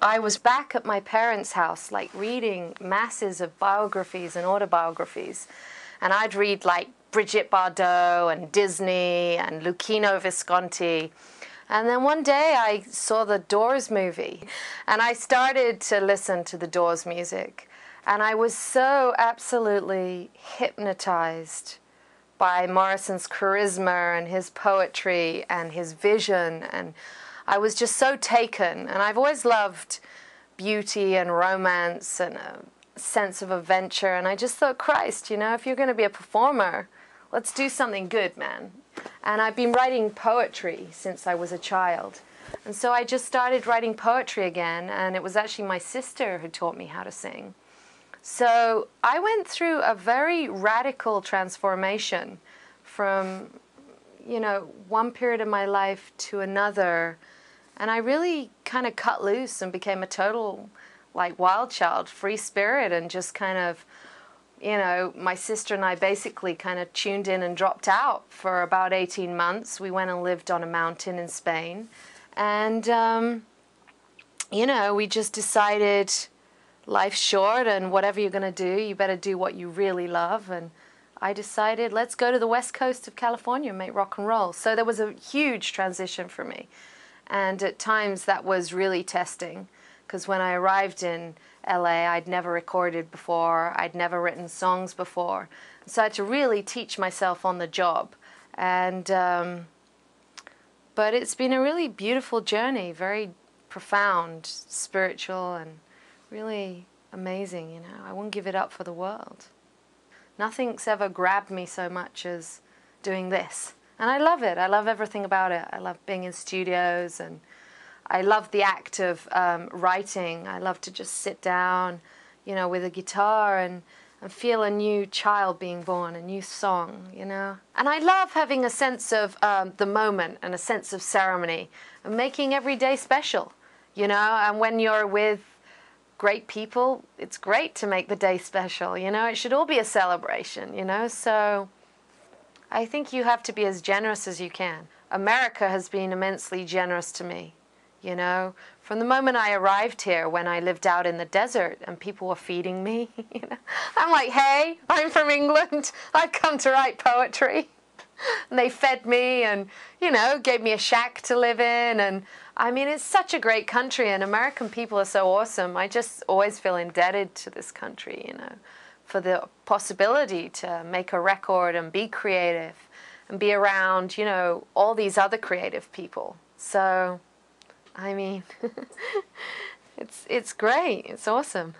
I was back at my parents' house, like reading masses of biographies and autobiographies. And I'd read like Brigitte Bardot and Disney and Luchino Visconti. And then one day I saw the Doors movie, and I started to listen to the Doors music. And I was so absolutely hypnotized by Morrison's charisma and his poetry and his vision. And I was just so taken. And I've always loved beauty and romance and a sense of adventure. And I just thought, Christ, you know, if you're going to be a performer, let's do something good, man. And I've been writing poetry since I was a child. And so I just started writing poetry again. And it was actually my sister who taught me how to sing. So I went through a very radical transformation from, you know, one period of my life to another. And I really kind of cut loose and became a total, like, wild child, free spirit, and just kind of, you know, my sister and I basically kind of tuned in and dropped out for about 18 months. We went and lived on a mountain in Spain. And, you know, we just decided life's short, and whatever you're going to do, you better do what you really love. And I decided, let's go to the west coast of California and make rock and roll. So there was a huge transition for me. And at times that was really testing, because when I arrived in LA, I'd never recorded before, I'd never written songs before. So I had to really teach myself on the job. And but it's been a really beautiful journey, very profound, spiritual, and really amazing, you know. I wouldn't give it up for the world. Nothing's ever grabbed me so much as doing this. And I love it. I love everything about it. I love being in studios, and I love the act of writing. I love to just sit down, you know, with a guitar and feel a new child being born, a new song, you know. And I love having a sense of the moment and a sense of ceremony and making every day special, you know. And when you're with great people, it's great to make the day special, you know. It should all be a celebration, you know. So I think you have to be as generous as you can. America has been immensely generous to me, you know. From the moment I arrived here, when I lived out in the desert and people were feeding me, you know, I'm like, hey, I'm from England. I've come to write poetry. And they fed me and, you know, gave me a shack to live in. And I mean, it's such a great country, and American people are so awesome. I just always feel indebted to this country, you know, for the possibility to make a record and be creative and be around, you know, all these other creative people. So, I mean, it's great. It's awesome.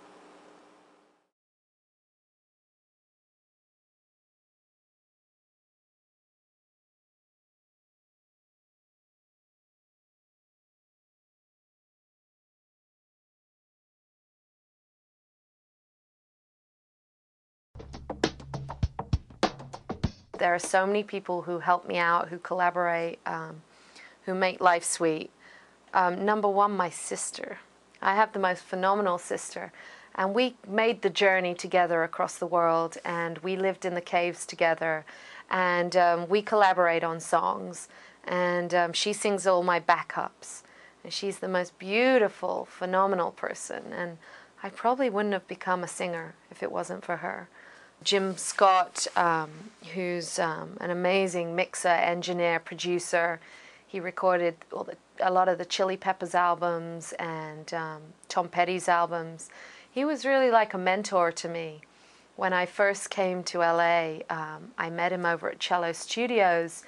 There are so many people who help me out, who collaborate, who make life sweet. Number one, my sister. I have the most phenomenal sister. And we made the journey together across the world, and we lived in the caves together. And we collaborate on songs. And she sings all my backups. And she's the most beautiful, phenomenal person. And I probably wouldn't have become a singer if it wasn't for her. Jim Scott, who's an amazing mixer, engineer, producer. He recorded a lot of the Chili Peppers albums and Tom Petty's albums. He was really like a mentor to me. When I first came to LA, I met him over at Cello Studios,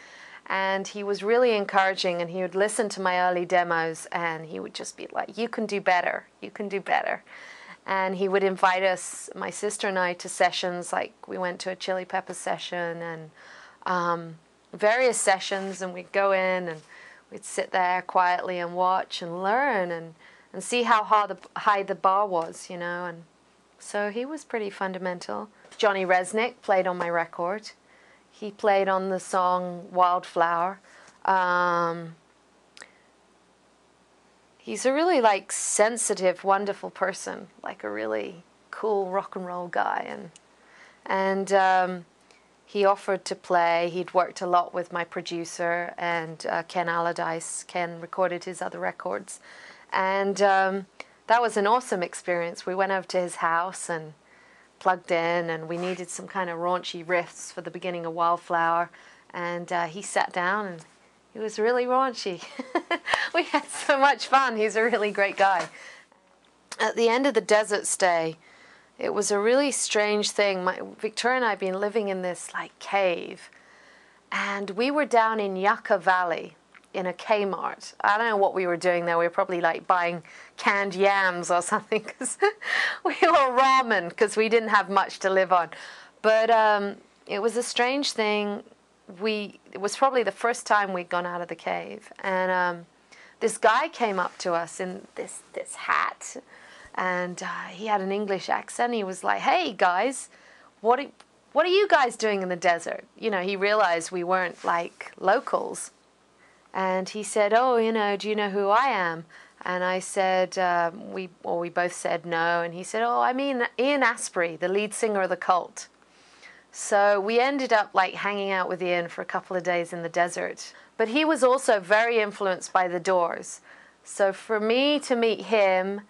and he was really encouraging, and he would listen to my early demos, and he would just be like, you can do better, you can do better. And he would invite us, my sister and I, to sessions, like we went to a Chili Peppers session and various sessions, and we'd go in and we'd sit there quietly and watch and learn and see how high the bar was, you know. And so he was pretty fundamental. Johnny Resnick played on my record. He played on the song Wildflower. He's a really like sensitive, wonderful person, like a really cool rock and roll guy. And he offered to play. He'd worked a lot with my producer and Ken Allardyce. Ken recorded his other records. And that was an awesome experience. We went over to his house and plugged in, and we needed some kind of raunchy riffs for the beginning of Wildflower, and he sat down and he was really raunchy. We had so much fun. He's a really great guy. At the end of the desert stay, it was a really strange thing. Victoria and I had been living in this like cave, and we were down in Yucca Valley in a Kmart. I don't know what we were doing there. We were probably like buying canned yams or something, because we were ramen, because we didn't have much to live on. But it was a strange thing. It was probably the first time we'd gone out of the cave, and this guy came up to us in this hat, and he had an English accent. He was like, "Hey guys, what are you guys doing in the desert?" You know, he realized we weren't like locals, and he said, "Oh, you know, do you know who I am?" And I said, we both said no, and he said, "Oh, I mean Ian Astbury, the lead singer of the Cult." So we ended up like hanging out with Ian for a couple of days in the desert. But he was also very influenced by the Doors. So for me to meet him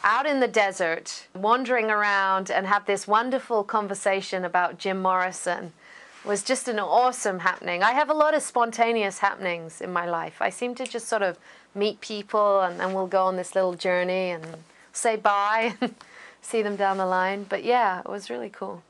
out in the desert, wandering around and have this wonderful conversation about Jim Morrison was just an awesome happening. I have a lot of spontaneous happenings in my life. I seem to just sort of meet people, and then we'll go on this little journey and say bye and see them down the line. But yeah, it was really cool.